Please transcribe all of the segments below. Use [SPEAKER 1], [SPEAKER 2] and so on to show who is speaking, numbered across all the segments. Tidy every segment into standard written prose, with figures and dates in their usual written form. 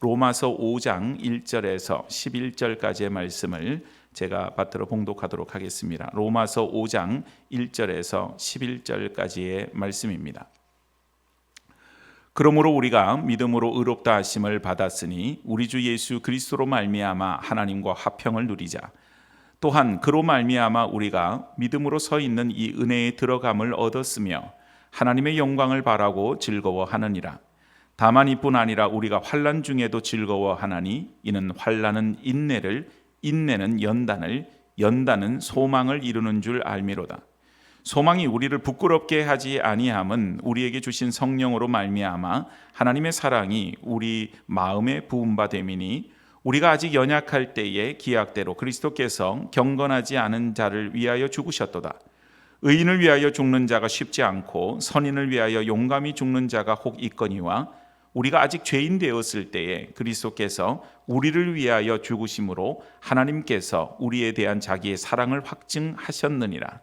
[SPEAKER 1] 로마서 5장 1절에서 11절까지의 말씀을 제가 받들어 봉독하도록 하겠습니다. 로마서 5장 1절에서 11절까지의 말씀입니다. 그러므로 우리가 믿음으로 의롭다 하심을 받았으니 우리 주 예수 그리스도로 말미암아 하나님과 화평을 누리자. 또한 그로 말미암아 우리가 믿음으로 서 있는 이 은혜에 들어감을 얻었으며 하나님의 영광을 바라고 즐거워하느니라. 다만 이뿐 아니라 우리가 환난 중에도 즐거워하나니 이는 환난은 인내를, 인내는 연단을, 연단은 소망을 이루는 줄 알미로다. 소망이 우리를 부끄럽게 하지 아니함은 우리에게 주신 성령으로 말미암아 하나님의 사랑이 우리 마음에 부은 바 됨이니 우리가 아직 연약할 때에 기약대로 그리스도께서 경건하지 않은 자를 위하여 죽으셨도다. 의인을 위하여 죽는 자가 쉽지 않고 선인을 위하여 용감히 죽는 자가 혹 있거니와 우리가 아직 죄인 되었을 때에 그리스도께서 우리를 위하여 죽으심으로 하나님께서 우리에 대한 자기의 사랑을 확증하셨느니라.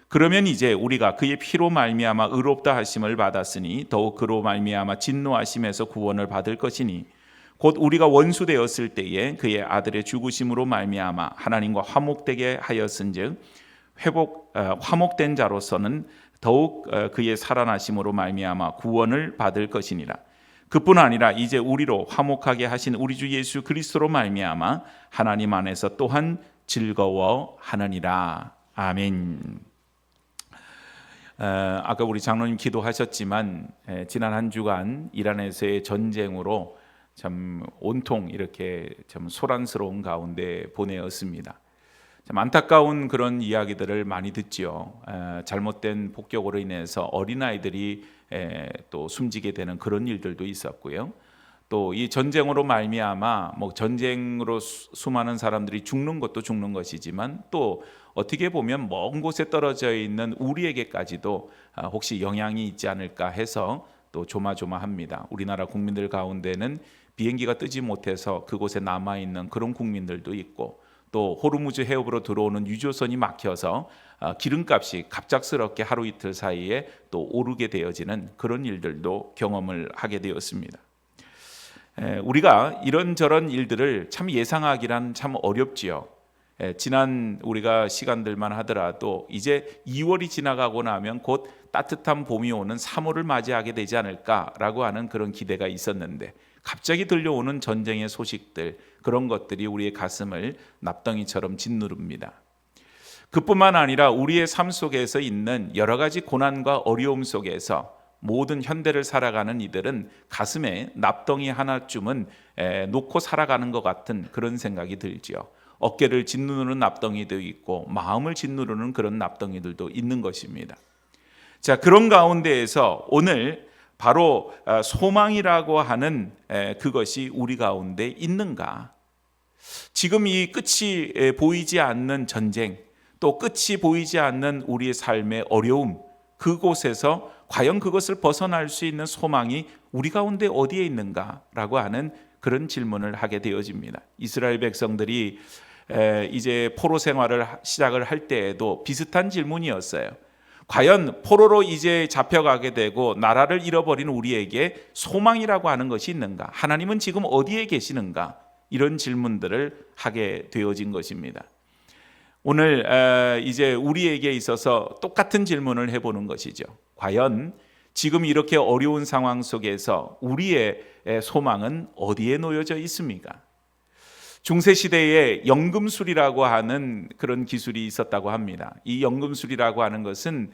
[SPEAKER 1] 그러면 이제 우리가 그의 피로 말미암아 의롭다 하심을 받았으니 더욱 그로 말미암아 진노하심에서 구원을 받을 것이니 곧 우리가 원수 되었을 때에 그의 아들의 죽으심으로 말미암아 하나님과 화목되게 하였은즉 화목된 자로서는 더욱 그의 살아나심으로 말미암아 구원을 받을 것이니라. 그뿐 아니라 이제 우리로 화목하게 하신 우리 주 예수 그리스도로 말미암아 하나님 안에서 또한 즐거워하느니라. 아멘. 아까 우리 장로님 기도하셨지만 지난 한 주간 이란에서의 전쟁으로 참 온통 이렇게 참 소란스러운 가운데 보내었습니다. 참 안타까운 그런 이야기들을 많이 듣지요. 잘못된 폭격으로 인해서 어린아이들이 또 숨지게 되는 그런 일들도 있었고요. 또 이 전쟁으로 말미암아 전쟁으로 수많은 사람들이 죽는 것도 죽는 것이지만 또 어떻게 보면 먼 곳에 떨어져 있는 우리에게까지도 혹시 영향이 있지 않을까 해서 또 조마조마합니다. 우리나라 국민들 가운데는 비행기가 뜨지 못해서 그곳에 남아있는 그런 국민들도 있고 또 호르무즈 해협으로 들어오는 유조선이 막혀서 기름값이 갑작스럽게 하루 이틀 사이에 또 오르게 되어지는 그런 일들도 경험을 하게 되었습니다. 우리가 이런저런 일들을 참 예상하기란 참 어렵지요. 지난 우리가 시간들만 하더라도 이제 2월이 지나가고 나면 곧 따뜻한 봄이 오는 3월을 맞이하게 되지 않을까라고 하는 그런 기대가 있었는데 갑자기 들려오는 전쟁의 소식들, 그런 것들이 우리의 가슴을 납덩이처럼 짓누릅니다. 그뿐만 아니라 우리의 삶 속에서 있는 여러 가지 고난과 어려움 속에서 모든 현대를 살아가는 이들은 가슴에 납덩이 하나쯤은 놓고 살아가는 것 같은 그런 생각이 들지요. 어깨를 짓누르는 납덩이도 있고 마음을 짓누르는 그런 납덩이들도 있는 것입니다. 자, 그런 가운데에서 오늘 바로 소망이라고 하는 그것이 우리 가운데 있는가? 지금 이 끝이 보이지 않는 전쟁, 또 끝이 보이지 않는 우리의 삶의 어려움, 그곳에서 과연 그것을 벗어날 수 있는 소망이 우리 가운데 어디에 있는가라고 하는 그런 질문을 하게 되어집니다. 이스라엘 백성들이 이제 포로 생활을 시작을 할 때에도 비슷한 질문이었어요. 과연 포로로 이제 잡혀가게 되고 나라를 잃어버린 우리에게 소망이라고 하는 것이 있는가? 하나님은 지금 어디에 계시는가? 이런 질문들을 하게 되어진 것입니다. 오늘 이제 우리에게 있어서 똑같은 질문을 해보는 것이죠. 과연 지금 이렇게 어려운 상황 속에서 우리의 소망은 어디에 놓여져 있습니까? 중세시대에 연금술이라고 하는 그런 기술이 있었다고 합니다. 이 연금술이라고 하는 것은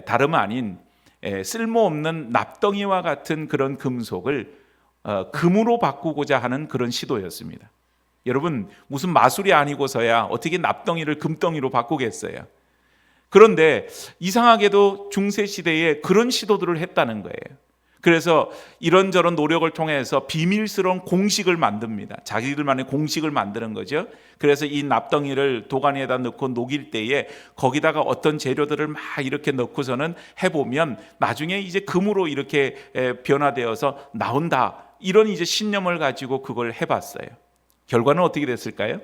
[SPEAKER 1] 다름 아닌 쓸모없는 납덩이와 같은 그런 금속을 금으로 바꾸고자 하는 그런 시도였습니다. 여러분, 무슨 마술이 아니고서야 어떻게 납덩이를 금덩이로 바꾸겠어요? 그런데 이상하게도 중세시대에 그런 시도들을 했다는 거예요. 그래서 이런저런 노력을 통해서 비밀스러운 공식을 만듭니다. 자기들만의 공식을 만드는 거죠. 그래서 이 납덩이를 도가니에다 넣고 녹일 때에 거기다가 어떤 재료들을 막 이렇게 넣고서는 해보면 나중에 이제 금으로 이렇게 변화되어서 나온다. 이런 이제 신념을 가지고 그걸 해봤어요. 결과는 어떻게 됐을까요?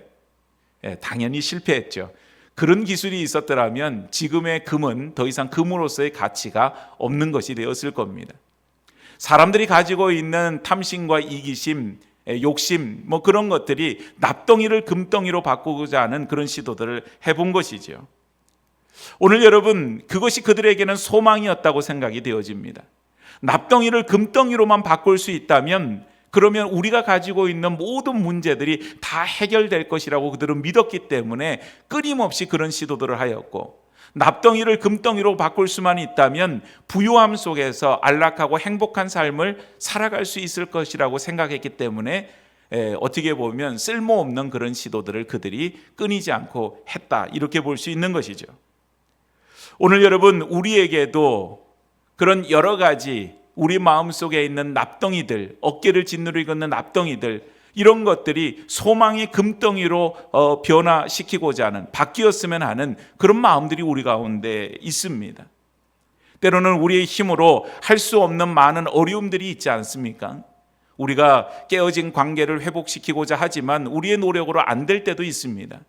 [SPEAKER 1] 당연히 실패했죠. 그런 기술이 있었더라면 지금의 금은 더 이상 금으로서의 가치가 없는 것이 되었을 겁니다. 사람들이 가지고 있는 탐심과 이기심, 욕심, 뭐 그런 것들이 납덩이를 금덩이로 바꾸고자 하는 그런 시도들을 해본 것이죠. 오늘 여러분, 그것이 그들에게는 소망이었다고 생각이 되어집니다. 납덩이를 금덩이로만 바꿀 수 있다면 그러면 우리가 가지고 있는 모든 문제들이 다 해결될 것이라고 그들은 믿었기 때문에 끊임없이 그런 시도들을 하였고, 납덩이를 금덩이로 바꿀 수만 있다면 부유함 속에서 안락하고 행복한 삶을 살아갈 수 있을 것이라고 생각했기 때문에 어떻게 보면 쓸모없는 그런 시도들을 그들이 끊이지 않고 했다, 이렇게 볼 수 있는 것이죠. 오늘 여러분, 우리에게도 그런 여러 가지 우리 마음속에 있는 납덩이들, 어깨를 짓누르고 있는 납덩이들, 이런 것들이 소망의 금덩이로 변화시키고자 하는, 바뀌었으면 하는 그런 마음들이 우리 가운데 있습니다. 때로는 우리의 힘으로 할 수 없는 많은 어려움들이 있지 않습니까? 우리가 깨어진 관계를 회복시키고자 하지만 우리의 노력으로 안 될 때도 있습니다.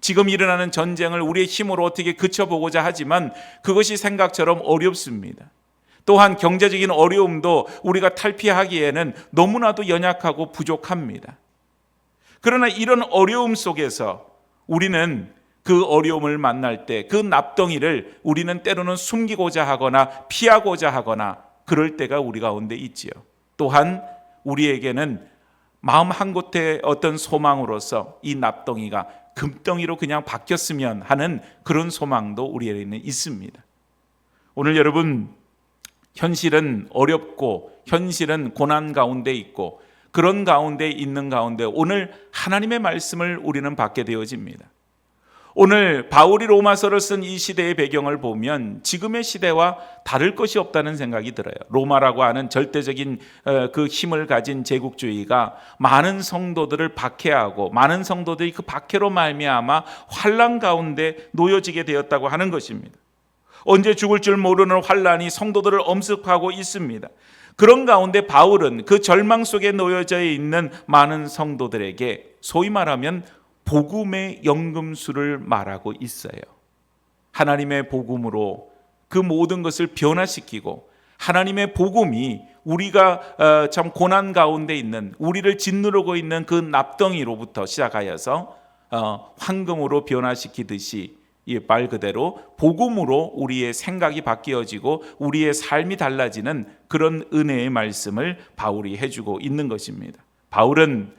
[SPEAKER 1] 지금 일어나는 전쟁을 우리의 힘으로 어떻게 그쳐보고자 하지만 그것이 생각처럼 어렵습니다. 또한 경제적인 어려움도 우리가 탈피하기에는 너무나도 연약하고 부족합니다. 그러나 이런 어려움 속에서 우리는 그 어려움을 만날 때 그 납덩이를 우리는 때로는 숨기고자 하거나 피하고자 하거나 그럴 때가 우리 가운데 있지요. 또한 우리에게는 마음 한곳에 어떤 소망으로서 이 납덩이가 금덩이로 그냥 바뀌었으면 하는 그런 소망도 우리에게는 있습니다. 오늘 여러분, 현실은 어렵고 현실은 고난 가운데 있고 그런 가운데 있는 가운데 오늘 하나님의 말씀을 우리는 받게 되어집니다. 오늘 바울이 로마서를 쓴 이 시대의 배경을 보면 지금의 시대와 다를 것이 없다는 생각이 들어요. 로마라고 하는 절대적인 그 힘을 가진 제국주의가 많은 성도들을 박해하고 많은 성도들이 그 박해로 말미암아 환난 가운데 놓여지게 되었다고 하는 것입니다. 언제 죽을 줄 모르는 환난이 성도들을 엄습하고 있습니다. 그런 가운데 바울은 그 절망 속에 놓여져 있는 많은 성도들에게 소위 말하면 복음의 연금술을 말하고 있어요. 하나님의 복음으로 그 모든 것을 변화시키고 하나님의 복음이 우리가 참 고난 가운데 있는, 우리를 짓누르고 있는 그 납덩이로부터 시작하여서 황금으로 변화시키듯이 이 말 그대로 복음으로 우리의 생각이 바뀌어지고 우리의 삶이 달라지는 그런 은혜의 말씀을 바울이 해주고 있는 것입니다. 바울은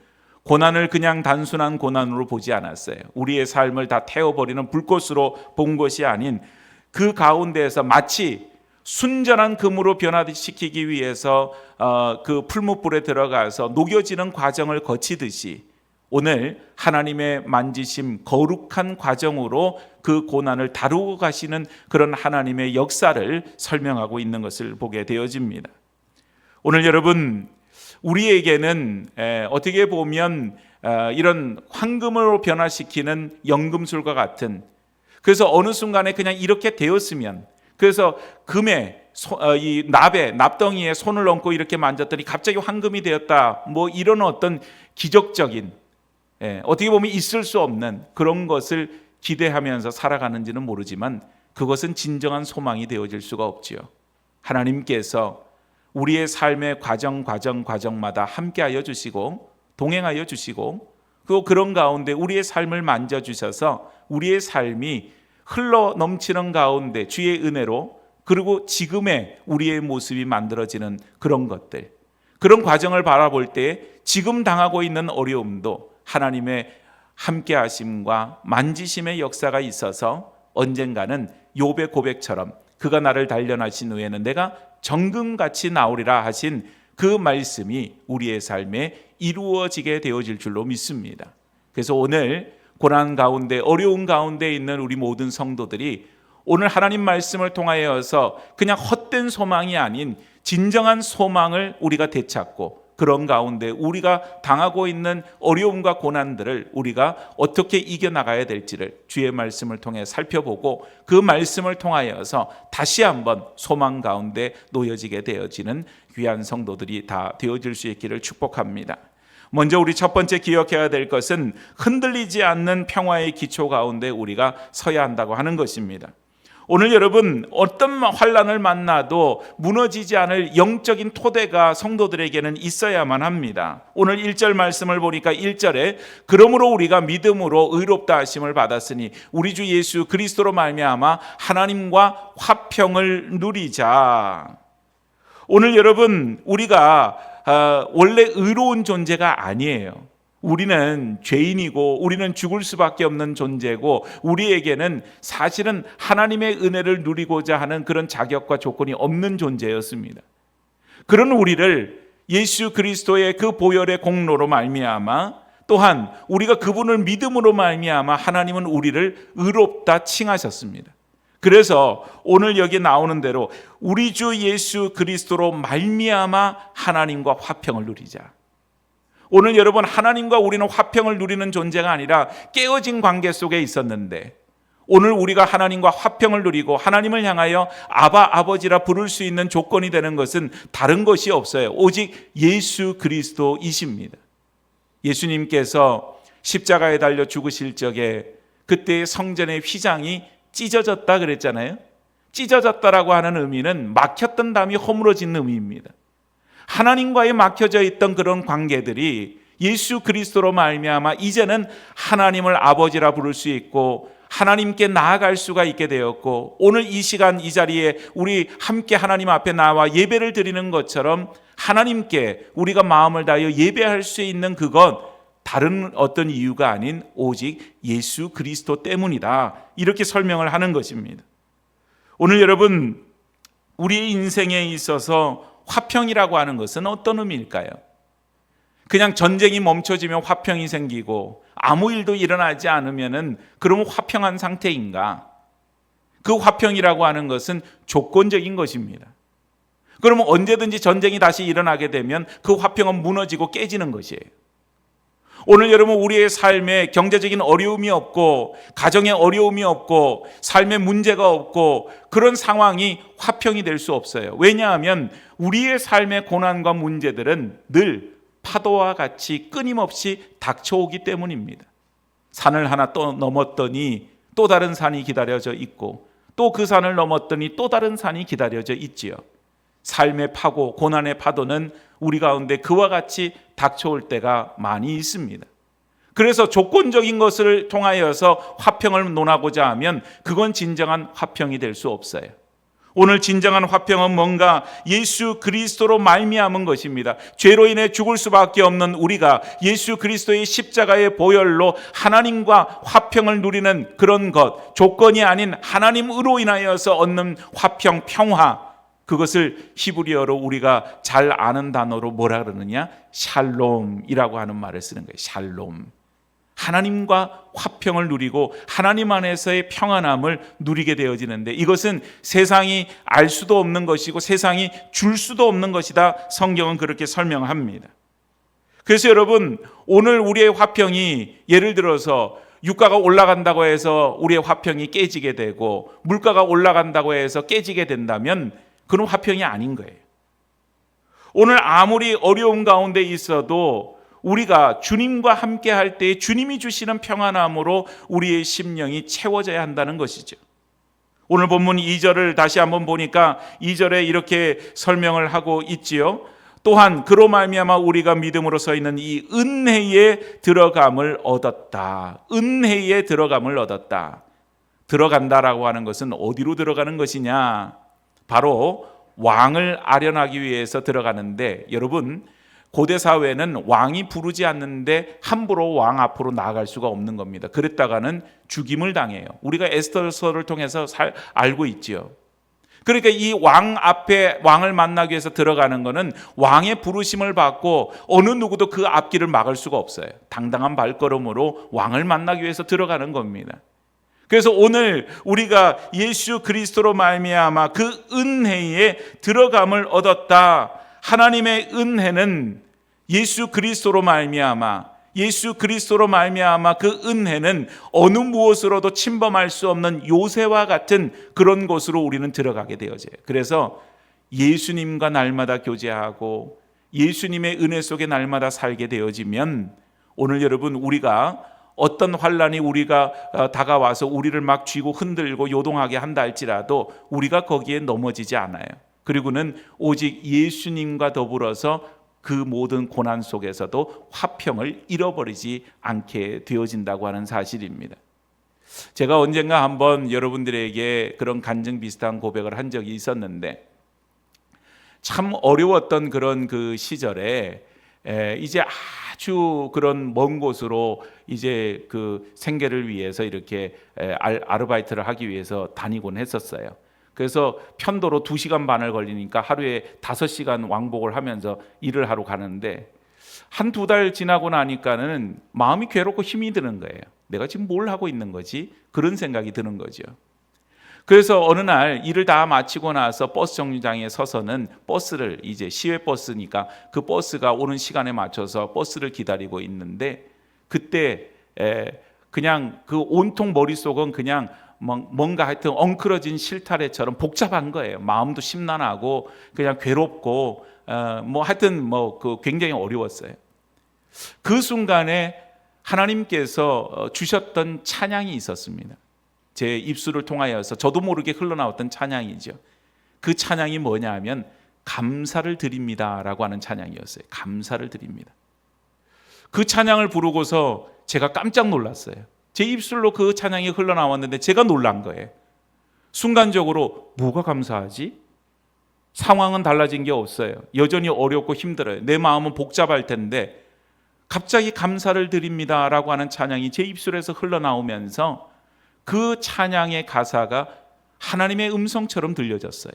[SPEAKER 1] 고난을 그냥 단순한 고난으로 보지 않았어요. 우리의 삶을 다 태워버리는 불꽃으로 본 것이 아닌 그 가운데에서 마치 순전한 금으로 변화시키기 위해서 그 풀무불에 들어가서 녹여지는 과정을 거치듯이 오늘 하나님의 만지심, 거룩한 과정으로 그 고난을 다루고 가시는 그런 하나님의 역사를 설명하고 있는 것을 보게 되어집니다. 오늘 여러분, 우리에게는 어떻게 보면 이런 황금으로 변화시키는 연금술과 같은, 그래서 어느 순간에 그냥 이렇게 되었으면, 그래서 금에 이 납덩이에 손을 얹고 이렇게 만졌더니 갑자기 황금이 되었다, 뭐 이런 어떤 기적적인, 어떻게 보면 있을 수 없는 그런 것을 기대하면서 살아가는지는 모르지만 그것은 진정한 소망이 되어질 수가 없지요. 하나님께서 우리의 삶의 과정마다 함께하여 주시고 동행하여 주시고 또 그런 가운데 우리의 삶을 만져주셔서 우리의 삶이 흘러 넘치는 가운데 주의 은혜로, 그리고 지금의 우리의 모습이 만들어지는 그런 것들, 그런 과정을 바라볼 때 지금 당하고 있는 어려움도 하나님의 함께하심과 만지심의 역사가 있어서 언젠가는 욥의 고백처럼 그가 나를 단련하신 후에는 내가 정금같이 나오리라 하신 그 말씀이 우리의 삶에 이루어지게 되어질 줄로 믿습니다. 그래서 오늘 고난 가운데, 어려운 가운데 있는 우리 모든 성도들이 오늘 하나님 말씀을 통하여서 그냥 헛된 소망이 아닌 진정한 소망을 우리가 되찾고 그런 가운데 우리가 당하고 있는 어려움과 고난들을 우리가 어떻게 이겨나가야 될지를 주의 말씀을 통해 살펴보고 그 말씀을 통하여서 다시 한번 소망 가운데 놓여지게 되어지는 귀한 성도들이 다 되어질 수 있기를 축복합니다. 먼저 우리 첫 번째 기억해야 될 것은 흔들리지 않는 평화의 기초 가운데 우리가 서야 한다고 하는 것입니다. 오늘 여러분 어떤 환난을 만나도 무너지지 않을 영적인 토대가 성도들에게는 있어야만 합니다. 오늘 1절 말씀을 보니까 1절에 그러므로 우리가 믿음으로 의롭다 하심을 받았으니 우리 주 예수 그리스도로 말미암아 하나님과 화평을 누리자. 오늘 여러분 우리가 원래 의로운 존재가 아니에요. 우리는 죄인이고 우리는 죽을 수밖에 없는 존재고 우리에게는 사실은 하나님의 은혜를 누리고자 하는 그런 자격과 조건이 없는 존재였습니다. 그런 우리를 예수 그리스도의 그 보혈의 공로로 말미암아 또한 우리가 그분을 믿음으로 말미암아 하나님은 우리를 의롭다 칭하셨습니다. 그래서 오늘 여기 나오는 대로 우리 주 예수 그리스도로 말미암아 하나님과 화평을 누리자. 오늘 여러분 하나님과 우리는 화평을 누리는 존재가 아니라 깨어진 관계 속에 있었는데 오늘 우리가 하나님과 화평을 누리고 하나님을 향하여 아바 아버지라 부를 수 있는 조건이 되는 것은 다른 것이 없어요. 오직 예수 그리스도이십니다. 예수님께서 십자가에 달려 죽으실 적에 그때의 성전의 휘장이 찢어졌다 그랬잖아요. 찢어졌다라고 하는 의미는 막혔던 담이 허물어진 의미입니다. 하나님과의 막혀져 있던 그런 관계들이 예수 그리스도로 말미암아 이제는 하나님을 아버지라 부를 수 있고 하나님께 나아갈 수가 있게 되었고 오늘 이 시간 이 자리에 우리 함께 하나님 앞에 나와 예배를 드리는 것처럼 하나님께 우리가 마음을 다하여 예배할 수 있는 그건 다른 어떤 이유가 아닌 오직 예수 그리스도 때문이다. 이렇게 설명을 하는 것입니다. 오늘 여러분 우리의 인생에 있어서 화평이라고 하는 것은 어떤 의미일까요? 그냥 전쟁이 멈춰지면 화평이 생기고 아무 일도 일어나지 않으면 그러면 화평한 상태인가? 그 화평이라고 하는 것은 조건적인 것입니다. 그러면 언제든지 전쟁이 다시 일어나게 되면 그 화평은 무너지고 깨지는 것이에요. 오늘 여러분 우리의 삶에 경제적인 어려움이 없고 가정에 어려움이 없고 삶에 문제가 없고 그런 상황이 화평이 될 수 없어요. 왜냐하면 우리의 삶의 고난과 문제들은 늘 파도와 같이 끊임없이 닥쳐오기 때문입니다. 산을 하나 또 넘었더니 또 다른 산이 기다려져 있고 또 그 산을 넘었더니 또 다른 산이 기다려져 있지요. 삶의 파고 고난의 파도는 우리 가운데 그와 같이 닥쳐올 때가 많이 있습니다. 그래서 조건적인 것을 통하여서 화평을 논하고자 하면 그건 진정한 화평이 될 수 없어요. 오늘 진정한 화평은 뭔가 예수 그리스도로 말미암은 것입니다. 죄로 인해 죽을 수밖에 없는 우리가 예수 그리스도의 십자가의 보혈로 하나님과 화평을 누리는 그런 것, 조건이 아닌 하나님으로 인하여서 얻는 화평, 평화, 그것을 히브리어로 우리가 잘 아는 단어로 뭐라 그러느냐? 샬롬이라고 하는 말을 쓰는 거예요. 샬롬. 하나님과 화평을 누리고 하나님 안에서의 평안함을 누리게 되어지는데 이것은 세상이 알 수도 없는 것이고 세상이 줄 수도 없는 것이다. 성경은 그렇게 설명합니다. 그래서 여러분 오늘 우리의 화평이 예를 들어서 유가가 올라간다고 해서 우리의 화평이 깨지게 되고 물가가 올라간다고 해서 깨지게 된다면 그런 화평이 아닌 거예요. 오늘 아무리 어려움 가운데 있어도 우리가 주님과 함께 할 때 주님이 주시는 평안함으로 우리의 심령이 채워져야 한다는 것이죠. 오늘 본문 2절을 다시 한번 보니까 2절에 이렇게 설명을 하고 있지요. 또한 그로 말미암아 우리가 믿음으로 서 있는 이 은혜에 들어감을 얻었다. 은혜에 들어감을 얻었다. 들어간다라고 하는 것은 어디로 들어가는 것이냐? 바로 왕을 아련하기 위해서 들어가는데 여러분 고대 사회는 왕이 부르지 않는데 함부로 왕 앞으로 나아갈 수가 없는 겁니다. 그랬다가는 죽임을 당해요. 우리가 에스더서를 통해서 알고 있지요. 그러니까 이 왕 앞에 왕을 만나기 위해서 들어가는 것은 왕의 부르심을 받고 어느 누구도 그 앞길을 막을 수가 없어요. 당당한 발걸음으로 왕을 만나기 위해서 들어가는 겁니다. 그래서 오늘 우리가 예수 그리스도로 말미암아 그 은혜에 들어감을 얻었다. 하나님의 은혜는 예수 그리스도로 말미암아 그 은혜는 어느 무엇으로도 침범할 수 없는 요새와 같은 그런 곳으로 우리는 들어가게 되어져요. 그래서 예수님과 날마다 교제하고 예수님의 은혜 속에 날마다 살게 되어지면 오늘 여러분 우리가 어떤 환란이 우리가 다가와서 우리를 막 쥐고 흔들고 요동하게 한다 할지라도 우리가 거기에 넘어지지 않아요. 그리고는 오직 예수님과 더불어서 그 모든 고난 속에서도 화평을 잃어버리지 않게 되어진다고 하는 사실입니다. 제가 언젠가 한번 여러분들에게 그런 간증 비슷한 고백을 한 적이 있었는데, 참 어려웠던 그런 그 시절에 이제 아주 그런 먼 곳으로 이제 그 생계를 위해서 이렇게 아르바이트를 하기 위해서 다니곤 했었어요. 그래서 편도로 2시간 반을 걸리니까 하루에 5시간 왕복을 하면서 일을 하러 가는데, 한 2달 지나고 나니까는 마음이 괴롭고 힘이 드는 거예요. 내가 지금 뭘 하고 있는 거지? 그런 생각이 드는 거죠. 그래서 어느 날 일을 다 마치고 나서 버스 정류장에 서서는 버스를, 이제 시외 버스니까 그 버스가 오는 시간에 맞춰서 버스를 기다리고 있는데, 그때 그냥 그 온통 머릿속은 그냥 뭔가 하여튼 엉클어진 실타래처럼 복잡한 거예요. 마음도 심란하고 그냥 괴롭고 뭐 하여튼 그 굉장히 어려웠어요. 그 순간에 하나님께서 주셨던 찬양이 있었습니다. 제 입술을 통하여서 저도 모르게 흘러나왔던 찬양이죠. 그 찬양이 뭐냐 하면 감사를 드립니다라고 하는 찬양이었어요. 감사를 드립니다. 그 찬양을 부르고서 제가 깜짝 놀랐어요. 제 입술로 그 찬양이 흘러나왔는데 제가 놀란 거예요. 순간적으로 뭐가 감사하지? 상황은 달라진 게 없어요. 여전히 어렵고 힘들어요. 내 마음은 복잡할 텐데 갑자기 감사를 드립니다라고 하는 찬양이 제 입술에서 흘러나오면서 그 찬양의 가사가 하나님의 음성처럼 들려졌어요.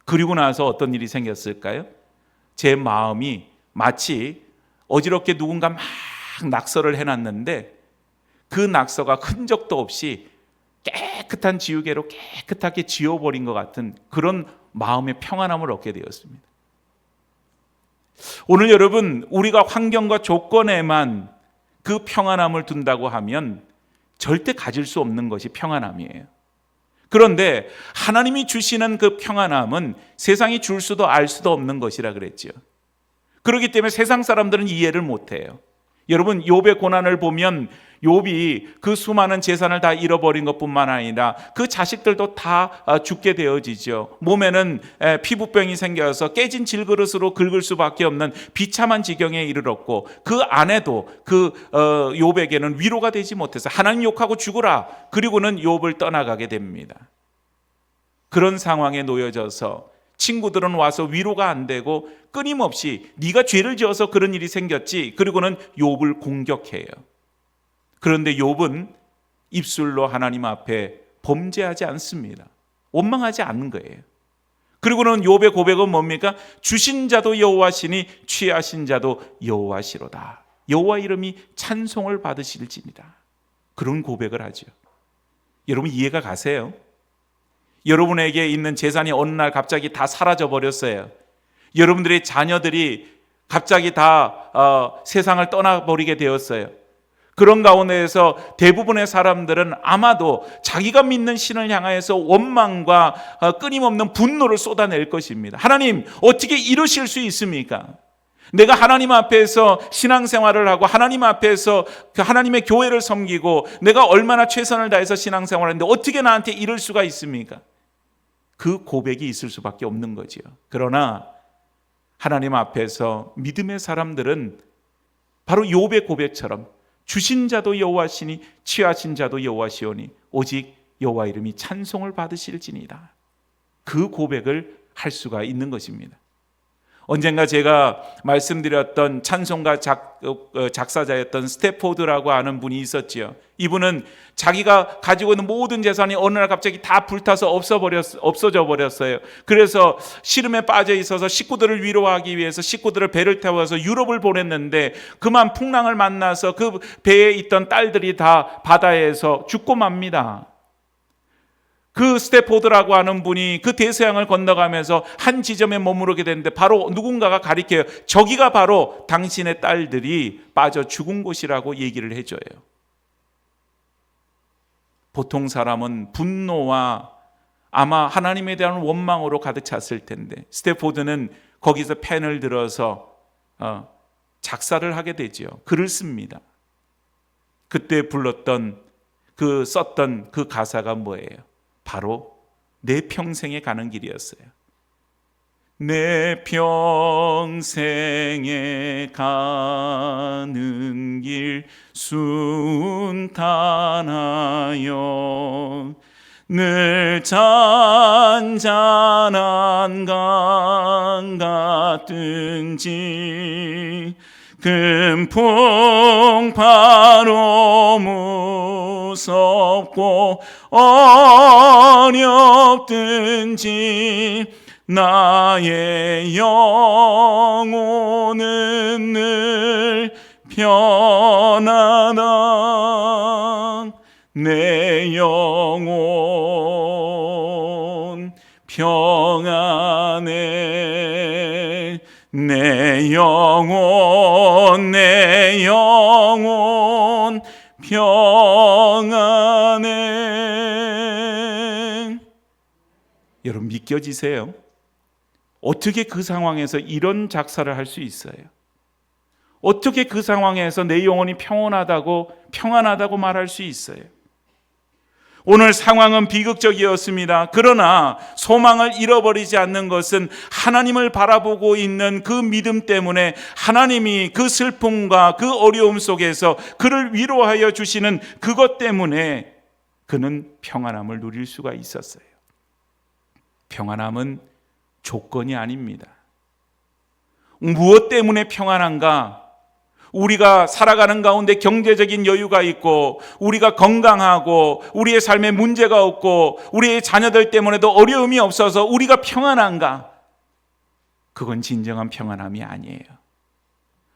[SPEAKER 1] 그리고 나서 어떤 일이 생겼을까요? 제 마음이 마치 어지럽게 누군가 막 낙서를 해놨는데 그 낙서가 흔적도 없이 깨끗한 지우개로 깨끗하게 지워버린 것 같은 그런 마음의 평안함을 얻게 되었습니다. 오늘 여러분, 우리가 환경과 조건에만 그 평안함을 둔다고 하면 절대 가질 수 없는 것이 평안함이에요. 그런데 하나님이 주시는 그 평안함은 세상이 줄 수도 알 수도 없는 것이라 그랬죠. 그렇기 때문에 세상 사람들은 이해를 못해요. 여러분, 욥의 고난을 보면 욥이 그 수많은 재산을 다 잃어버린 것뿐만 아니라 그 자식들도 다 죽게 되어지죠. 몸에는 피부병이 생겨서 깨진 질그릇으로 긁을 수밖에 없는 비참한 지경에 이르렀고, 그 아내도 그 욥에게는 위로가 되지 못해서 하나님 욕하고 죽으라, 그리고는 욥을 떠나가게 됩니다. 그런 상황에 놓여져서 친구들은 와서 위로가 안 되고 끊임없이 네가 죄를 지어서 그런 일이 생겼지, 그리고는 욥을 공격해요. 그런데 욥은 입술로 하나님 앞에 범죄하지 않습니다. 원망하지 않는 거예요. 그리고는 욥의 고백은 뭡니까? 주신 자도 여호와시니 취하신 자도 여호와시로다. 여호와 이름이 찬송을 받으실지니라. 그런 고백을 하죠. 여러분, 이해가 가세요? 여러분에게 있는 재산이 어느 날 갑자기 다 사라져 버렸어요. 여러분들의 자녀들이 갑자기 다 세상을 떠나버리게 되었어요. 그런 가운데에서 대부분의 사람들은 아마도 자기가 믿는 신을 향하여서 원망과 끊임없는 분노를 쏟아낼 것입니다. 하나님, 어떻게 이러실 수 있습니까? 내가 하나님 앞에서 신앙생활을 하고 하나님 앞에서 그 하나님의 교회를 섬기고 내가 얼마나 최선을 다해서 신앙생활을 했는데 어떻게 나한테 이럴 수가 있습니까? 그 고백이 있을 수밖에 없는 거지요. 그러나 하나님 앞에서 믿음의 사람들은 바로 욥의 고백처럼 주신 자도 여호와시니 취하신 자도 여호와시오니 오직 여호와 이름이 찬송을 받으실지니라. 그 고백을 할 수가 있는 것입니다. 언젠가 제가 말씀드렸던 찬송가 작사자였던 스태포드라고 하는 분이 있었지요. 이분은 자기가 가지고 있는 모든 재산이 어느 날 갑자기 다 불타서 없어져 버렸어요. 그래서 시름에 빠져 있어서 식구들을 위로하기 위해서 식구들을 배를 태워서 유럽을 보냈는데 그만 풍랑을 만나서 그 배에 있던 딸들이 다 바다에서 죽고 맙니다. 그 스태포드라고 하는 분이 그 대서양을 건너가면서 한 지점에 머무르게 되는데 바로 누군가가 가리켜요. 저기가 바로 당신의 딸들이 빠져 죽은 곳이라고 얘기를 해줘요. 보통 사람은 분노와 아마 하나님에 대한 원망으로 가득 찼을 텐데 스태포드는 거기서 펜을 들어서 작사를 하게 되죠. 글을 씁니다. 그때 불렀던 썼던 그 가사가 뭐예요? 바로 내 평생에 가는 길이었어요. 내 평생에 가는 길 순탄하여 늘 잔잔한 강 같든지 금풍파로 무섭고 어렵든지 나의 영혼은 늘 편안한 내 영혼 평안해 내 영혼 평안해. 여러분 믿겨지세요? 어떻게 그 상황에서 이런 작사를 할 수 있어요? 어떻게 그 상황에서 내 영혼이 평안하다고 말할 수 있어요? 오늘 상황은 비극적이었습니다. 그러나 소망을 잃어버리지 않는 것은 하나님을 바라보고 있는 그 믿음 때문에 하나님이 그 슬픔과 그 어려움 속에서 그를 위로하여 주시는 그것 때문에 그는 평안함을 누릴 수가 있었어요. 평안함은 조건이 아닙니다. 무엇 때문에 평안한가? 우리가 살아가는 가운데 경제적인 여유가 있고 우리가 건강하고 우리의 삶에 문제가 없고 우리의 자녀들 때문에도 어려움이 없어서 우리가 평안한가? 그건 진정한 평안함이 아니에요.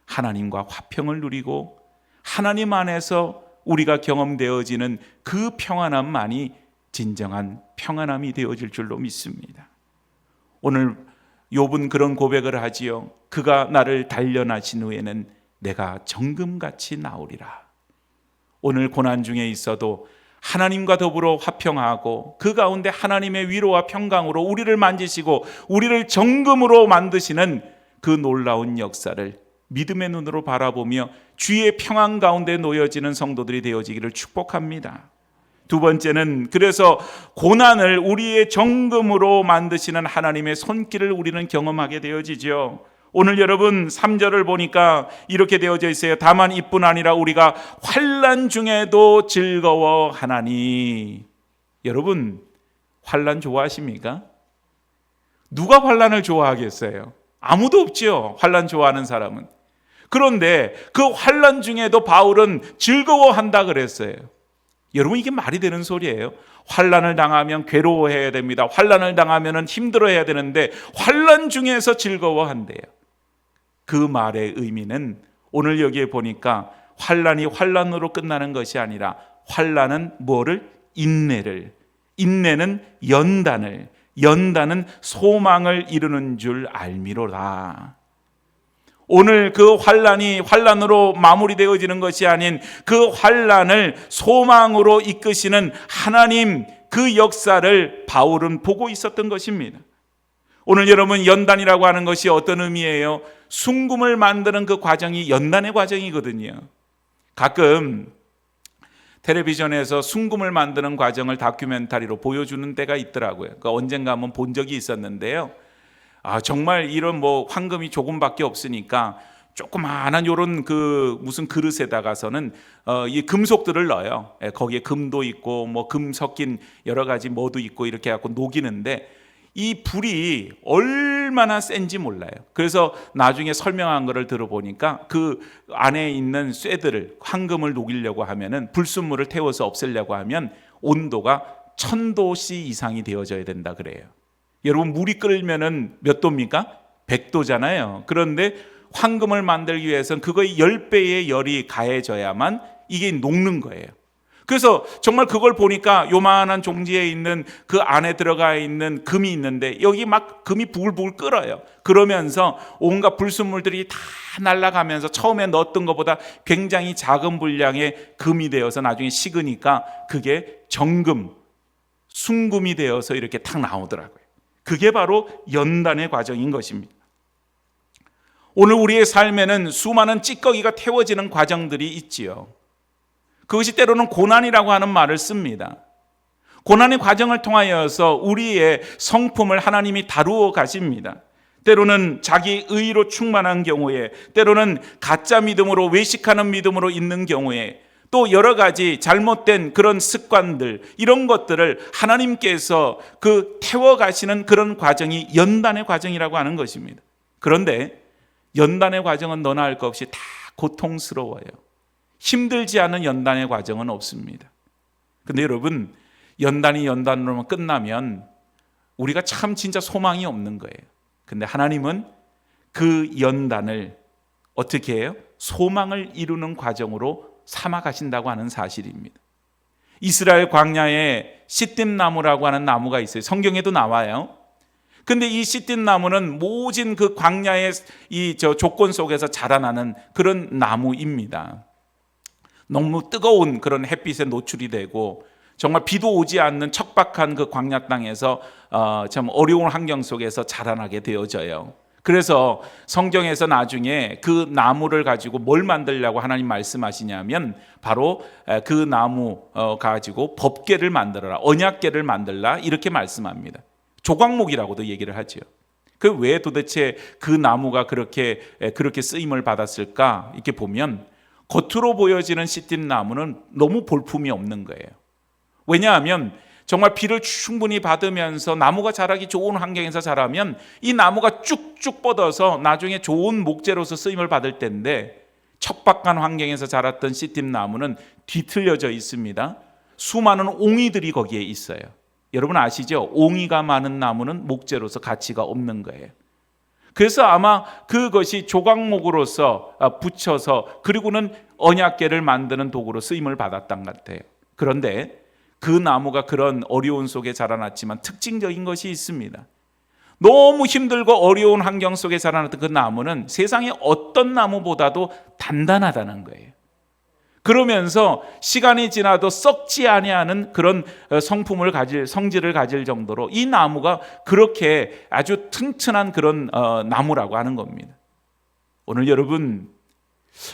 [SPEAKER 1] 하나님과 화평을 누리고 하나님 안에서 우리가 경험되어지는 그 평안함만이 진정한 평안함이 되어질 줄로 믿습니다. 오늘 욥은 그런 고백을 하지요. 그가 나를 단련하신 후에는 내가 정금같이 나오리라. 오늘 고난 중에 있어도 하나님과 더불어 화평하고 그 가운데 하나님의 위로와 평강으로 우리를 만지시고 우리를 정금으로 만드시는 그 놀라운 역사를 믿음의 눈으로 바라보며 주의 평안 가운데 놓여지는 성도들이 되어지기를 축복합니다. 두 번째는 그래서 고난을 우리의 정금으로 만드시는 하나님의 손길을 우리는 경험하게 되어지죠. 오늘 여러분 3절을 보니까 이렇게 되어져 있어요. 다만 이뿐 아니라 우리가 환난 중에도 즐거워하나니. 여러분 환난 좋아하십니까? 누가 환난을 좋아하겠어요? 아무도 없죠. 환난 좋아하는 사람은. 그런데 그 환난 중에도 바울은 즐거워한다 그랬어요. 여러분 이게 말이 되는 소리예요? 환난을 당하면 괴로워해야 됩니다. 환난을 당하면 힘들어해야 되는데 환난 중에서 즐거워한대요. 그 말의 의미는 오늘 여기에 보니까 환난이 환난으로 끝나는 것이 아니라 환난은 뭐를? 인내를, 인내는 연단을, 연단은 소망을 이루는 줄 알미로라. 오늘 그 환난이 환난으로 마무리되어지는 것이 아닌 그 환난을 소망으로 이끄시는 하나님 그 역사를 바울은 보고 있었던 것입니다. 오늘 여러분 연단이라고 하는 것이 어떤 의미예요? 순금을 만드는 그 과정이 연단의 과정이거든요. 가끔 텔레비전에서 순금을 만드는 과정을 다큐멘터리로 보여주는 때가 있더라고요. 그러니까 언젠가 한번 본 적이 있었는데요. 정말 이런 황금이 조금밖에 없으니까 조그마한 요런 무슨 그릇에다가서는 이 금속들을 넣어요. 거기에 금도 있고 금 섞인 여러 가지 뭐도 있고 이렇게 해갖고 녹이는데 이 불이 얼마나 센지 몰라요. 그래서 나중에 설명한 거를 들어보니까 그 안에 있는 쇠들을 황금을 녹이려고 하면은 불순물을 태워서 없애려고 하면 온도가 1000도씨 이상이 되어져야 된다 그래요. 여러분 물이 끓으면은 몇 도입니까? 100도잖아요. 그런데 황금을 만들기 위해서는 그거의 10배의 열이 가해져야만 이게 녹는 거예요. 그래서 정말 그걸 보니까 요만한 종지에 있는 그 안에 들어가 있는 금이 있는데 여기 막 금이 부글부글 끓어요. 그러면서 온갖 불순물들이 다 날아가면서 처음에 넣었던 것보다 굉장히 작은 분량의 금이 되어서 나중에 식으니까 그게 정금, 순금이 되어서 이렇게 탁 나오더라고요. 그게 바로 연단의 과정인 것입니다. 오늘 우리의 삶에는 수많은 찌꺼기가 태워지는 과정들이 있지요. 그것이 때로는 고난이라고 하는 말을 씁니다. 고난의 과정을 통하여서 우리의 성품을 하나님이 다루어 가십니다. 때로는 자기 의로 충만한 경우에, 때로는 가짜 믿음으로 외식하는 믿음으로 있는 경우에, 또 여러 가지 잘못된 그런 습관들, 이런 것들을 하나님께서 태워가시는 그런 과정이 연단의 과정이라고 하는 것입니다. 그런데 연단의 과정은 너나 할 것 없이 다 고통스러워요. 힘들지 않은 연단의 과정은 없습니다. 근데 여러분, 연단이 연단으로만 끝나면 우리가 참 진짜 소망이 없는 거예요. 근데 하나님은 그 연단을 어떻게 해요? 소망을 이루는 과정으로 삼아 가신다고 하는 사실입니다. 이스라엘 광야에 시띠나무라고 하는 나무가 있어요. 성경에도 나와요. 근데 이 시띠나무는 모진 그 광야의 조건 속에서 자라나는 그런 나무입니다. 너무 뜨거운 그런 햇빛에 노출이 되고 정말 비도 오지 않는 척박한 그 광야 땅에서 참 어려운 환경 속에서 자라나게 되어져요. 그래서 성경에서 나중에 그 나무를 가지고 뭘 만들려고 하나님 말씀하시냐면 바로 그 나무 가지고 법궤를 만들어라, 언약궤를 만들라, 이렇게 말씀합니다. 조각목이라고도 얘기를 하죠. 그 왜 도대체 그 나무가 그렇게 쓰임을 받았을까? 이렇게 보면 겉으로 보여지는 시띠나무는 너무 볼품이 없는 거예요. 왜냐하면 정말 비를 충분히 받으면서 나무가 자라기 좋은 환경에서 자라면 이 나무가 쭉쭉 뻗어서 나중에 좋은 목재로서 쓰임을 받을 텐데, 척박한 환경에서 자랐던 시띠나무는 뒤틀려져 있습니다. 수많은 옹이들이 거기에 있어요. 여러분 아시죠? 옹이가 많은 나무는 목재로서 가치가 없는 거예요. 그래서 아마 그것이 조각목으로서 붙여서 그리고는 언약궤를 만드는 도구로 쓰임을 받았던 것 같아요. 그런데 그 나무가 그런 어려운 속에 자라났지만 특징적인 것이 있습니다. 너무 힘들고 어려운 환경 속에 자라났던 그 나무는 세상의 어떤 나무보다도 단단하다는 거예요. 그러면서 시간이 지나도 썩지 아니하는 그런 성질을 가질 정도로 이 나무가 그렇게 아주 튼튼한 그런 나무라고 하는 겁니다. 오늘 여러분,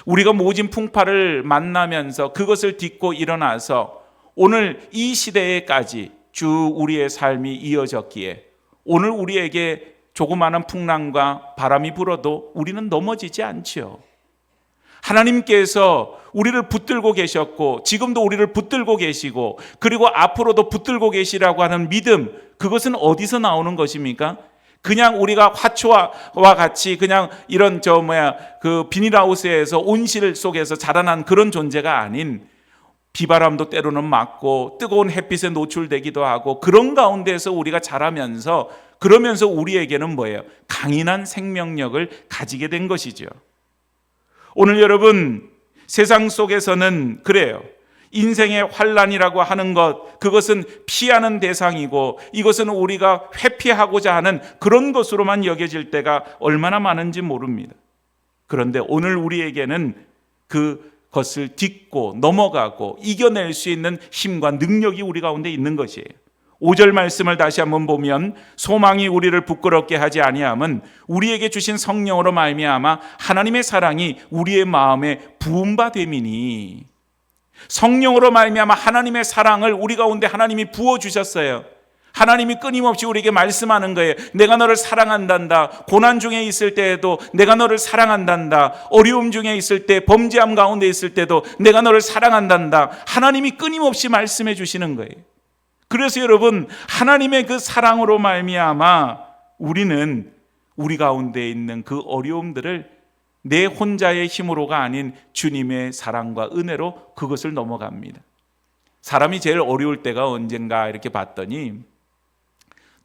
[SPEAKER 1] 우리가 모진 풍파를 만나면서 그것을 딛고 일어나서 오늘 이 시대에까지 우리의 삶이 이어졌기에 오늘 우리에게 조그마한 풍랑과 바람이 불어도 우리는 넘어지지 않지요. 하나님께서 우리를 붙들고 계셨고 지금도 우리를 붙들고 계시고 그리고 앞으로도 붙들고 계시라고 하는 믿음, 그것은 어디서 나오는 것입니까? 그냥 우리가 화초와 같이 그냥 이런 그 비닐하우스에서 온실 속에서 자라난 그런 존재가 아닌, 비바람도 때로는 맞고 뜨거운 햇빛에 노출되기도 하고 그런 가운데서 우리가 자라면서, 그러면서 우리에게는 뭐예요? 강인한 생명력을 가지게 된 것이죠. 오늘 여러분, 세상 속에서는 그래요. 인생의 환난이라고 하는 것, 그것은 피하는 대상이고 이것은 우리가 회피하고자 하는 그런 것으로만 여겨질 때가 얼마나 많은지 모릅니다. 그런데 오늘 우리에게는 그것을 딛고 넘어가고 이겨낼 수 있는 힘과 능력이 우리 가운데 있는 것이에요. 5절 말씀을 다시 한번 보면, 소망이 우리를 부끄럽게 하지 아니함은 우리에게 주신 성령으로 말미암아 하나님의 사랑이 우리의 마음에 부은 바 됨이니. 성령으로 말미암아 하나님의 사랑을 우리 가운데 하나님이 부어주셨어요. 하나님이 끊임없이 우리에게 말씀하는 거예요. 내가 너를 사랑한단다. 고난 중에 있을 때에도 내가 너를 사랑한단다. 어려움 중에 있을 때, 범죄함 가운데 있을 때도 내가 너를 사랑한단다. 하나님이 끊임없이 말씀해 주시는 거예요. 그래서 여러분, 하나님의 그 사랑으로 말미암아 우리는 우리 가운데 있는 그 어려움들을 내 혼자의 힘으로가 아닌 주님의 사랑과 은혜로 그것을 넘어갑니다. 사람이 제일 어려울 때가 언젠가 이렇게 봤더니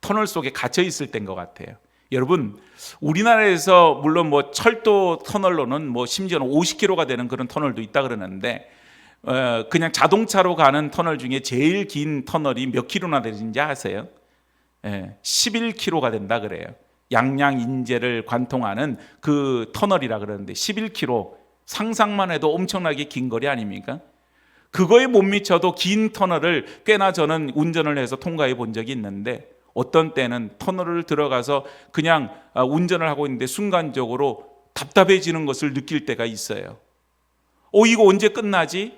[SPEAKER 1] 터널 속에 갇혀 있을 때인 것 같아요. 여러분, 우리나라에서 물론 철도 터널로는 심지어는 50km가 되는 그런 터널도 있다 그러는데, 그냥 자동차로 가는 터널 중에 제일 긴 터널이 몇 킬로나 되는지 아세요? 11km가 된다 그래요. 양양 인제를 관통하는 그 터널이라 그러는데 11km, 상상만 해도 엄청나게 긴 거리 아닙니까? 그거에 못 미쳐도 긴 터널을 꽤나 저는 운전을 해서 통과해 본 적이 있는데, 어떤 때는 터널을 들어가서 그냥 운전을 하고 있는데 순간적으로 답답해지는 것을 느낄 때가 있어요. 이거 언제 끝나지?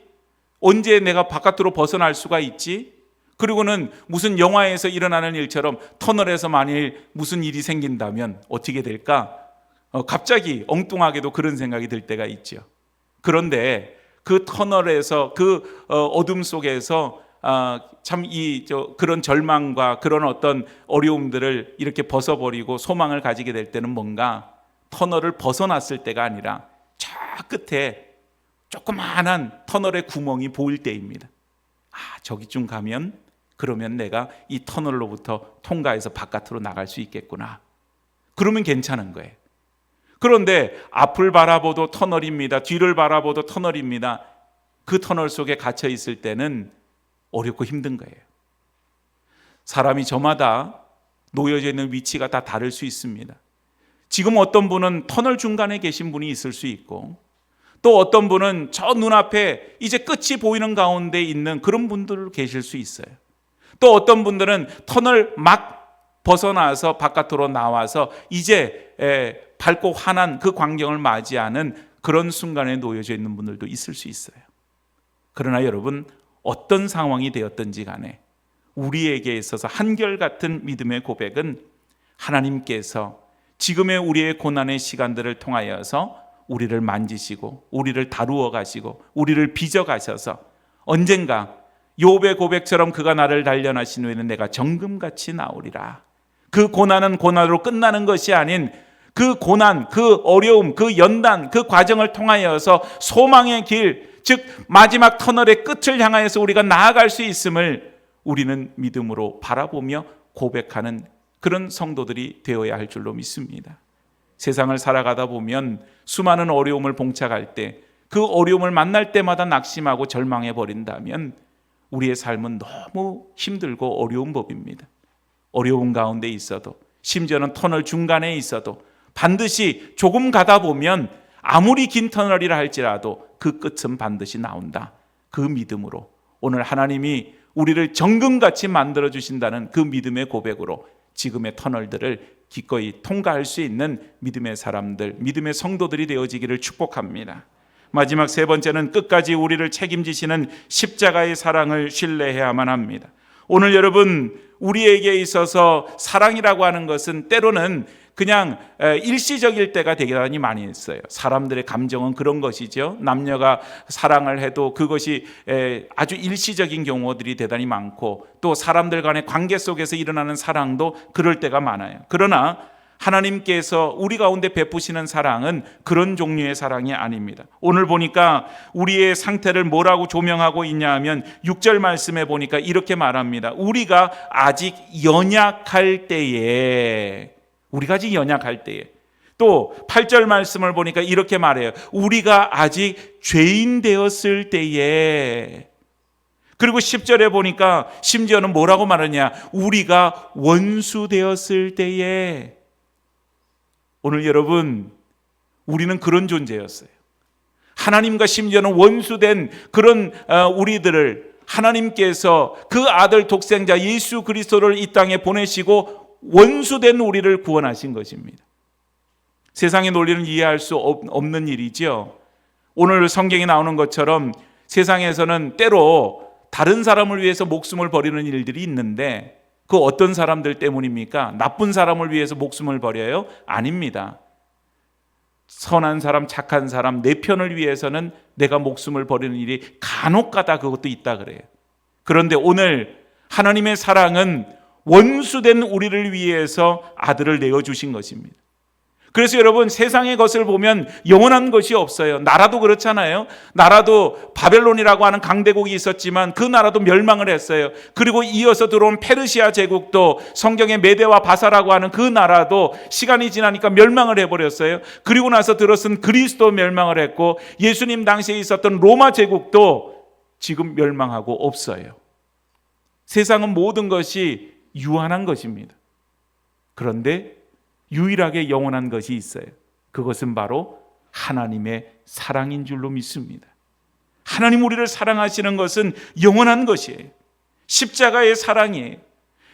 [SPEAKER 1] 언제 내가 바깥으로 벗어날 수가 있지? 그리고는 무슨 영화에서 일어나는 일처럼 터널에서 만일 무슨 일이 생긴다면 어떻게 될까? 갑자기 엉뚱하게도 그런 생각이 들 때가 있죠. 그런데 그 터널에서 그 어둠 속에서 참 그런 절망과 그런 어떤 어려움들을 이렇게 벗어버리고 소망을 가지게 될 때는 뭔가 터널을 벗어났을 때가 아니라 저 끝에 조그마한 터널의 구멍이 보일 때입니다. 저기쯤 가면 그러면 내가 이 터널로부터 통과해서 바깥으로 나갈 수 있겠구나. 그러면 괜찮은 거예요. 그런데 앞을 바라보도 터널입니다. 뒤를 바라보도 터널입니다. 그 터널 속에 갇혀 있을 때는 어렵고 힘든 거예요. 사람이 저마다 놓여져 있는 위치가 다 다를 수 있습니다. 지금 어떤 분은 터널 중간에 계신 분이 있을 수 있고, 또 어떤 분은 저 눈앞에 이제 끝이 보이는 가운데 있는 그런 분들 계실 수 있어요. 또 어떤 분들은 터널 막 벗어나서 바깥으로 나와서 이제 밝고 환한 그 광경을 맞이하는 그런 순간에 놓여져 있는 분들도 있을 수 있어요. 그러나 여러분, 어떤 상황이 되었든지 간에 우리에게 있어서 한결같은 믿음의 고백은 하나님께서 지금의 우리의 고난의 시간들을 통하여서 우리를 만지시고 우리를 다루어 가시고 우리를 빚어 가셔서 언젠가 욥의 고백처럼 그가 나를 단련하신 후에는 내가 정금같이 나오리라. 그 고난은 고난으로 끝나는 것이 아닌 그 고난, 그 어려움, 그 연단, 그 과정을 통하여서 소망의 길, 즉 마지막 터널의 끝을 향하여서 우리가 나아갈 수 있음을 우리는 믿음으로 바라보며 고백하는 그런 성도들이 되어야 할 줄로 믿습니다. 세상을 살아가다 보면 수많은 어려움을 봉착할 때 그 어려움을 만날 때마다 낙심하고 절망해 버린다면 우리의 삶은 너무 힘들고 어려운 법입니다. 어려운 가운데 있어도, 심지어는 터널 중간에 있어도 반드시 조금 가다 보면 아무리 긴 터널이라 할지라도 그 끝은 반드시 나온다. 그 믿음으로 오늘 하나님이 우리를 정금같이 만들어 주신다는 그 믿음의 고백으로 지금의 터널들을 기꺼이 통과할 수 있는 믿음의 사람들, 믿음의 성도들이 되어지기를 축복합니다. 마지막 세 번째는 끝까지 우리를 책임지시는 십자가의 사랑을 신뢰해야만 합니다. 오늘 여러분, 우리에게 있어서 사랑이라고 하는 것은 때로는 그냥 일시적일 때가 대단히 많이 있어요. 사람들의 감정은 그런 것이죠. 남녀가 사랑을 해도 그것이 아주 일시적인 경우들이 대단히 많고, 또 사람들 간의 관계 속에서 일어나는 사랑도 그럴 때가 많아요. 그러나 하나님께서 우리 가운데 베푸시는 사랑은 그런 종류의 사랑이 아닙니다. 오늘 보니까 우리의 상태를 뭐라고 조명하고 있냐 하면 6절 말씀에 보니까 이렇게 말합니다. 우리가 아직 연약할 때에, 또 8절 말씀을 보니까 이렇게 말해요. 우리가 아직 죄인 되었을 때에, 그리고 10절에 보니까 심지어는 뭐라고 말하냐, 우리가 원수 되었을 때에. 오늘 여러분, 우리는 그런 존재였어요. 하나님과 심지어는 원수된 그런 우리들을 하나님께서 그 아들 독생자 예수 그리스도를 이 땅에 보내시고 원수된 우리를 구원하신 것입니다. 세상의 논리는 이해할 수 없는 일이죠. 오늘 성경에 나오는 것처럼 세상에서는 때로 다른 사람을 위해서 목숨을 버리는 일들이 있는데, 그 어떤 사람들 때문입니까? 나쁜 사람을 위해서 목숨을 버려요? 아닙니다. 선한 사람, 착한 사람, 내 편을 위해서는 내가 목숨을 버리는 일이 간혹가다 그것도 있다 그래요. 그런데 오늘 하나님의 사랑은 원수된 우리를 위해서 아들을 내어주신 것입니다. 그래서 여러분, 세상의 것을 보면 영원한 것이 없어요. 나라도 그렇잖아요. 나라도 바벨론이라고 하는 강대국이 있었지만 그 나라도 멸망을 했어요. 그리고 이어서 들어온 페르시아 제국도, 성경의 메대와 바사라고 하는 그 나라도 시간이 지나니까 멸망을 해버렸어요. 그리고 나서 들어선 그리스도 멸망을 했고, 예수님 당시에 있었던 로마 제국도 지금 멸망하고 없어요. 세상은 모든 것이 유한한 것입니다. 그런데 유일하게 영원한 것이 있어요. 그것은 바로 하나님의 사랑인 줄로 믿습니다. 하나님 우리를 사랑하시는 것은 영원한 것이에요. 십자가의 사랑이에요.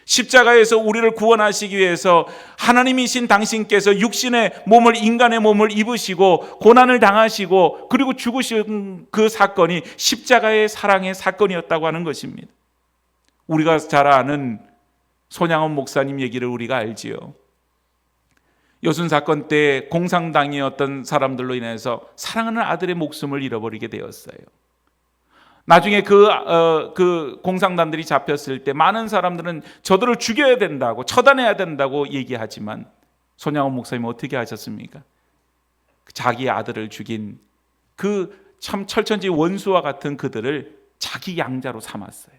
[SPEAKER 1] 십자가에서 우리를 구원하시기 위해서 하나님이신 당신께서 육신의 몸을, 인간의 몸을 입으시고 고난을 당하시고 그리고 죽으신 그 사건이 십자가의 사랑의 사건이었다고 하는 것입니다. 우리가 잘 아는 손양원 목사님 얘기를 우리가 알지요. 여순 사건 때 공산당이었던 사람들로 인해서 사랑하는 아들의 목숨을 잃어버리게 되었어요. 나중에 그 공산당들이 잡혔을 때 많은 사람들은 저들을 죽여야 된다고, 처단해야 된다고 얘기하지만 손양원 목사님은 어떻게 하셨습니까? 자기 아들을 죽인 그 참 철천지 원수와 같은 그들을 자기 양자로 삼았어요.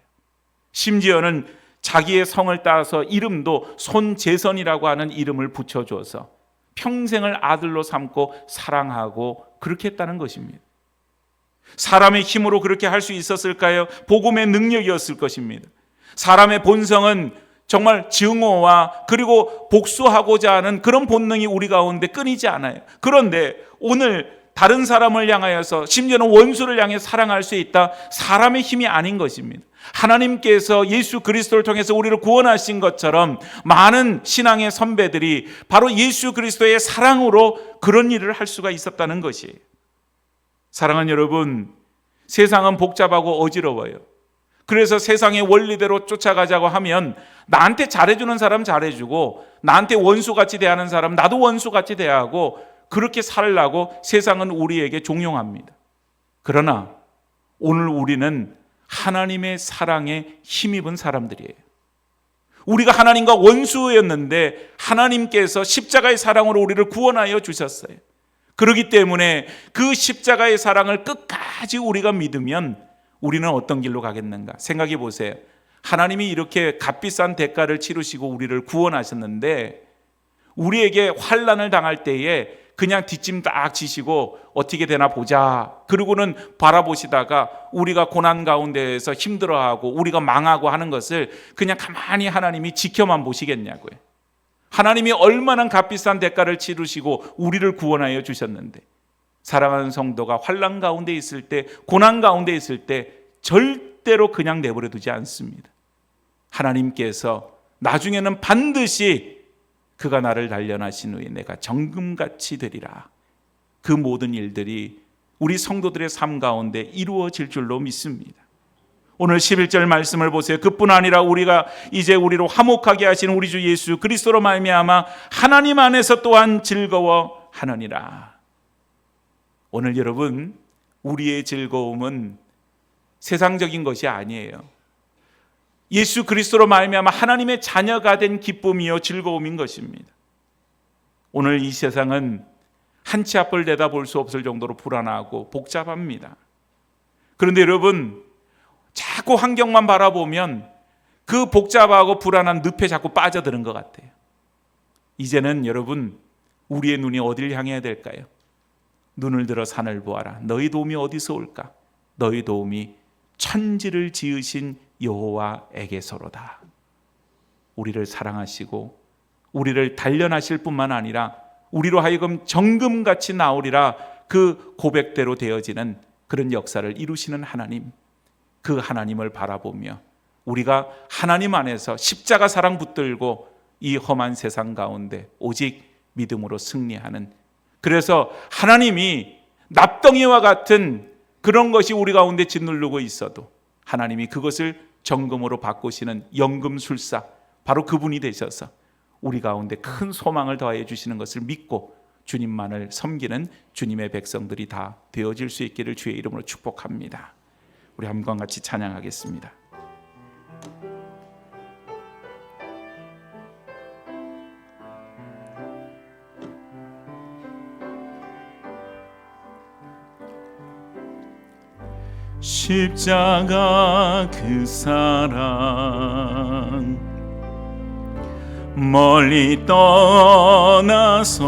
[SPEAKER 1] 심지어는 자기의 성을 따서 이름도 손재선이라고 하는 이름을 붙여줘서 평생을 아들로 삼고 사랑하고 그렇게 했다는 것입니다. 사람의 힘으로 그렇게 할 수 있었을까요? 복음의 능력이었을 것입니다. 사람의 본성은 정말 증오와 그리고 복수하고자 하는 그런 본능이 우리 가운데 끊이지 않아요. 그런데 오늘 다른 사람을 향하여서 심지어는 원수를 향해 사랑할 수 있다. 사람의 힘이 아닌 것입니다. 하나님께서 예수 그리스도를 통해서 우리를 구원하신 것처럼 많은 신앙의 선배들이 바로 예수 그리스도의 사랑으로 그런 일을 할 수가 있었다는 것이에요. 사랑하는 여러분, 세상은 복잡하고 어지러워요. 그래서 세상의 원리대로 쫓아가자고 하면 나한테 잘해주는 사람 잘해주고 나한테 원수같이 대하는 사람 나도 원수같이 대하고 그렇게 살라고 세상은 우리에게 종용합니다. 그러나 오늘 우리는 하나님의 사랑에 힘입은 사람들이에요. 우리가 하나님과 원수였는데 하나님께서 십자가의 사랑으로 우리를 구원하여 주셨어요. 그렇기 때문에 그 십자가의 사랑을 끝까지 우리가 믿으면 우리는 어떤 길로 가겠는가? 생각해 보세요. 하나님이 이렇게 값비싼 대가를 치르시고 우리를 구원하셨는데 우리에게 환난을 당할 때에 그냥 뒷짐 딱 지시고 어떻게 되나 보자 그러고는 바라보시다가 우리가 고난 가운데에서 힘들어하고 우리가 망하고 하는 것을 그냥 가만히 하나님이 지켜만 보시겠냐고요. 하나님이 얼마나 값비싼 대가를 치르시고 우리를 구원하여 주셨는데 사랑하는 성도가 환난 가운데 있을 때, 고난 가운데 있을 때 절대로 그냥 내버려 두지 않습니다. 하나님께서 나중에는 반드시 그가 나를 단련하신 후에 내가 정금같이 되리라. 그 모든 일들이 우리 성도들의 삶 가운데 이루어질 줄로 믿습니다. 오늘 11절 말씀을 보세요. 그뿐 아니라 우리가 이제 우리로 화목하게 하신 우리 주 예수 그리스도로 말미암아 하나님 안에서 또한 즐거워하느니라. 오늘 여러분, 우리의 즐거움은 세상적인 것이 아니에요. 예수 그리스도로 말미암아 하나님의 자녀가 된 기쁨이요 즐거움인 것입니다. 오늘 이 세상은 한 치 앞을 내다볼 수 없을 정도로 불안하고 복잡합니다. 그런데 여러분, 자꾸 환경만 바라보면 그 복잡하고 불안한 늪에 자꾸 빠져드는 것 같아요. 이제는 여러분, 우리의 눈이 어디를 향해야 될까요? 눈을 들어 산을 보아라. 너희 도움이 어디서 올까? 너희 도움이 천지를 지으신 여호와에게서로다. 우리를 사랑하시고 우리를 단련하실 뿐만 아니라 우리로 하여금 정금같이 나오리라 그 고백대로 되어지는 그런 역사를 이루시는 하나님, 그 하나님을 바라보며 우리가 하나님 안에서 십자가 사랑 붙들고 이 험한 세상 가운데 오직 믿음으로 승리하는, 그래서 하나님이 납덩이와 같은 그런 것이 우리 가운데 짓누르고 있어도 하나님이 그것을 정금으로 바꾸시는 연금술사, 바로 그분이 되셔서 우리 가운데 큰 소망을 더하여 주시는 것을 믿고 주님만을 섬기는 주님의 백성들이 다 되어질 수 있기를 주의 이름으로 축복합니다. 우리 함과 같이 찬양하겠습니다. 십자가 그 사랑 멀리 떠나서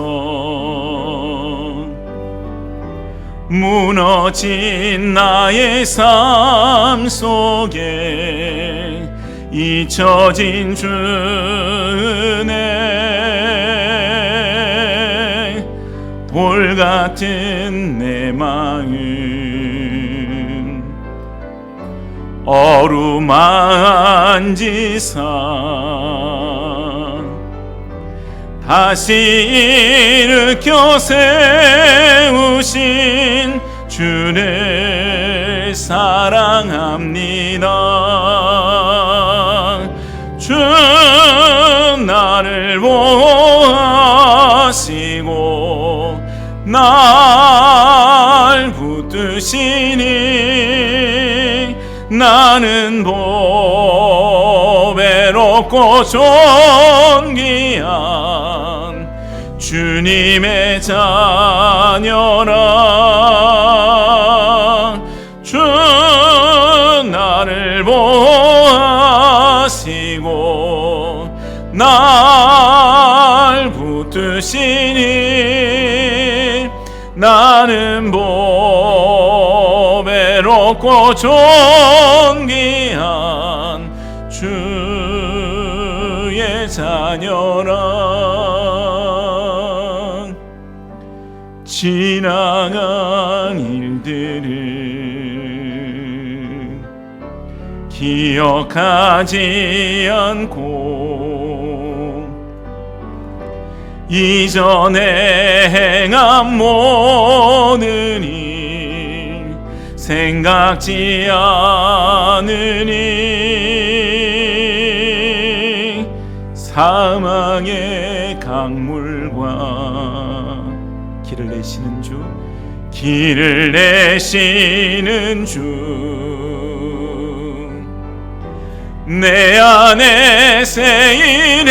[SPEAKER 1] 무너진 나의 삶 속에 잊혀진 주 은혜, 돌 같은 내 마음 어루만지사 다시 일으켜 세우신 주를 사랑합니다. 주 나를 보호하시고 날 붙드시니 나는 보배롭고 존귀한 주님의 자녀라. 주 나를 보호하시고 날 붙드시니 나는 보배롭고 존귀한 주의 자녀라. 지나간 일들을 기억하지 않고 이전에 행한 모든 일 생각지 않으니 사망의 강물과 길을 내시는 주, 길을 내시는 주, 내 안에 새 일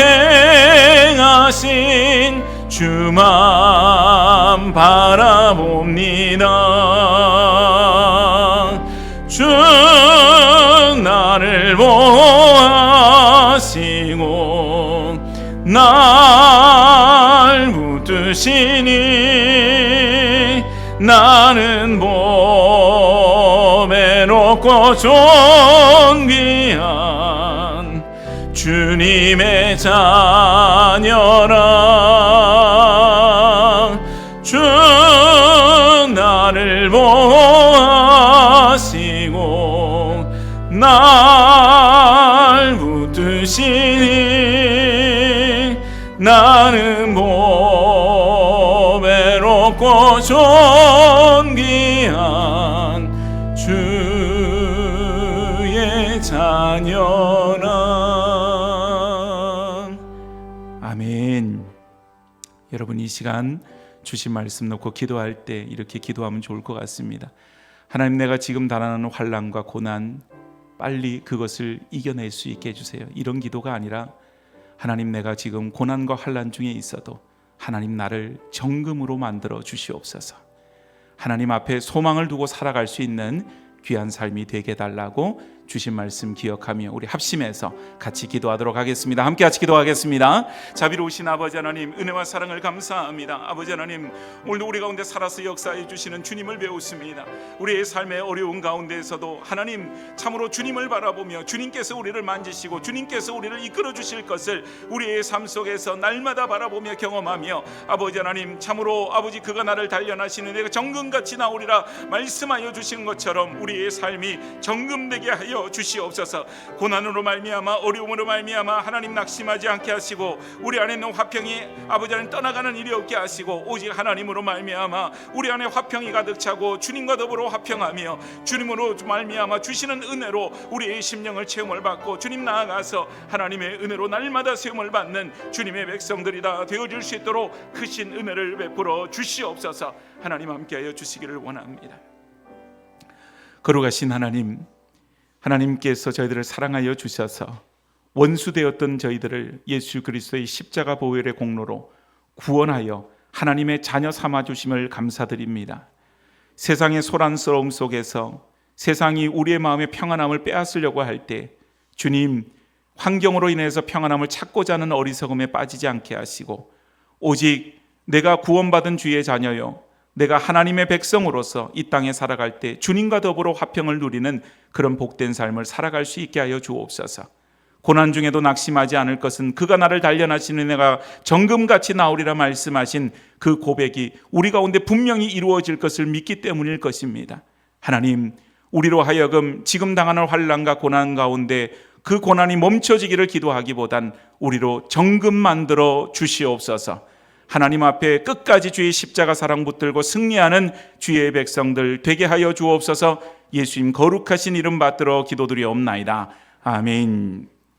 [SPEAKER 1] 행하신 주만 바라봅니다. 주 나를 보호하시고 날 붙드시니 나는 보배롭고 존귀한 주님의 자녀라. 주 나를 보호하시고 날 붙드시니 나는 보배롭고 존귀한 주의 자녀라. 아멘. 여러분, 이 시간 주신 말씀 놓고 기도할 때 이렇게 기도하면 좋을 것 같습니다. 하나님, 내가 지금 당하는 환난과 고난 빨리 그것을 이겨낼 수 있게 해주세요. 이런 기도가 아니라 하나님, 내가 지금 고난과 환난 중에 있어도 하나님 나를 정금으로 만들어 주시옵소서. 하나님 앞에 소망을 두고 살아갈 수 있는 귀한 삶이 되게 해달라고 주신 말씀 기억하며 우리 합심해서 같이 기도하도록 하겠습니다. 함께 같이 기도하겠습니다. 자비로우신 아버지 하나님, 은혜와 사랑을 감사합니다. 아버지 하나님, 오늘도 우리 가운데 살아서 역사해 주시는 주님을 배웠습니다. 우리의 삶의 어려운 가운데에서도 하나님 참으로 주님을 바라보며 주님께서 우리를 만지시고 주님께서 우리를 이끌어 주실 것을 우리의 삶 속에서 날마다 바라보며 경험하며, 아버지 하나님 참으로 아버지 그가 나를 단련하시는 내가 정금같이 나오리라 말씀하여 주신 것처럼 우리의 삶이 정금되게 하여 주시옵소서. 고난으로 말미암아 어려움으로 말미암아 하나님 낙심하지 않게 하시고 우리 안에 있는 화평이 아버지 하나님 떠나가는 일이 없게 하시고 오직 하나님으로 말미암아 우리 안에 화평이 가득 차고 주님과 더불어 화평하며 주님으로 말미암아 주시는 은혜로 우리의 심령을 체험을 받고 주님 나아가서 하나님의 은혜로 날마다 세움을 받는 주님의 백성들이 다 되어질 수 있도록 크신 은혜를 베풀어 주시옵소서. 하나님 함께하여 주시기를 원합니다. 거룩하신 하나님, 하나님께서 저희들을 사랑하여 주셔서 원수되었던 저희들을 예수 그리스도의 십자가 보혈의 공로로 구원하여 하나님의 자녀 삼아 주심을 감사드립니다. 세상의 소란스러움 속에서 세상이 우리의 마음의 평안함을 빼앗으려고 할 때 주님, 환경으로 인해서 평안함을 찾고자 하는 어리석음에 빠지지 않게 하시고 오직 내가 구원받은 주의 자녀요, 내가 하나님의 백성으로서 이 땅에 살아갈 때 주님과 더불어 화평을 누리는 그런 복된 삶을 살아갈 수 있게 하여 주옵소서. 고난 중에도 낙심하지 않을 것은 그가 나를 단련하시는 내가 정금같이 나오리라 말씀하신 그 고백이 우리 가운데 분명히 이루어질 것을 믿기 때문일 것입니다. 하나님, 우리로 하여금 지금 당하는 환난과 고난 가운데 그 고난이 멈춰지기를 기도하기보단 우리로 정금 만들어 주시옵소서. 하나님 앞에 끝까지 주의 십자가 사랑 붙들고 승리하는 주의 백성들 되게 하여 주옵소서. 예수님 거룩하신 이름 받들어 기도드리옵나이다. 아멘.